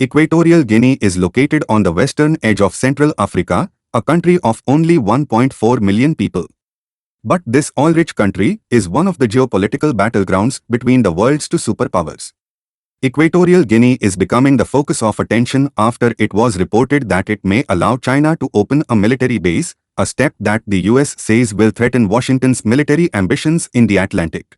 Equatorial Guinea is located on the western edge of Central Africa, a country of only 1.4 million people. But this oil-rich country is one of the geopolitical battlegrounds between the world's two superpowers. Equatorial Guinea is becoming the focus of attention after it was reported that it may allow China to open a military base, a step that the US says will threaten Washington's military ambitions in the Atlantic.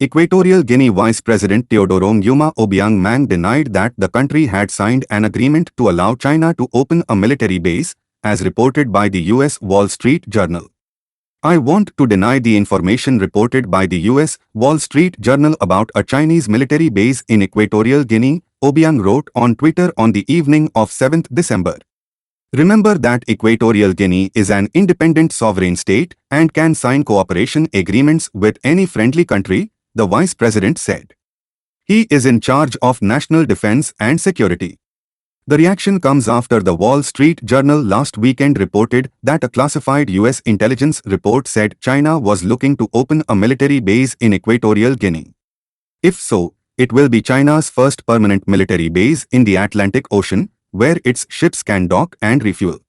Equatorial Guinea Vice President Teodoro Nguma Obiang Mang denied that the country had signed an agreement to allow China to open a military base, as reported by the US Wall Street Journal. I want to deny the information reported by the US Wall Street Journal about a Chinese military base in Equatorial Guinea, Obiang wrote on Twitter on the evening of 7th December. Remember that Equatorial Guinea is an independent sovereign state and can sign cooperation agreements with any friendly country, the vice president said. He is in charge of national defense and security. The reaction comes after the Wall Street Journal last weekend reported that a classified US intelligence report said China was looking to open a military base in Equatorial Guinea. If so, it will be China's first permanent military base in the Atlantic Ocean, where its ships can dock and refuel.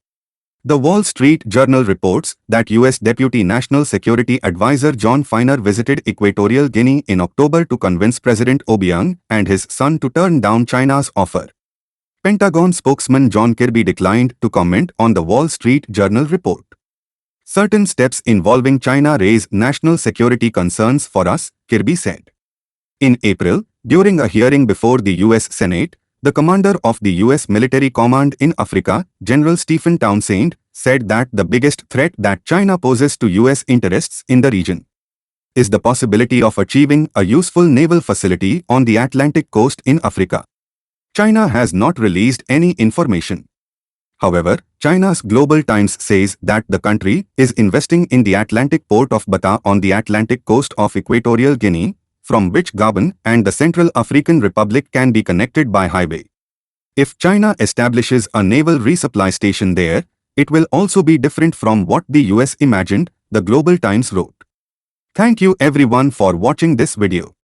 The Wall Street Journal reports that US Deputy National Security Advisor John Feiner visited Equatorial Guinea in October to convince President Obiang and his son to turn down China's offer. Pentagon spokesman John Kirby declined to comment on the Wall Street Journal report. Certain steps involving China raise national security concerns for us, Kirby said. In April, during a hearing before the US Senate, the commander of the US Military Command in Africa, General Stephen Townsend, said that the biggest threat that China poses to US interests in the region is the possibility of achieving a useful naval facility on the Atlantic coast in Africa. China has not released any information. However, China's Global Times says that the country is investing in the Atlantic port of Bata on the Atlantic coast of Equatorial Guinea, from which Gabon and the Central African Republic can be connected by highway. If China establishes a naval resupply station there, it will also be different from what the US imagined, the Global Times wrote. Thank you everyone for watching this video.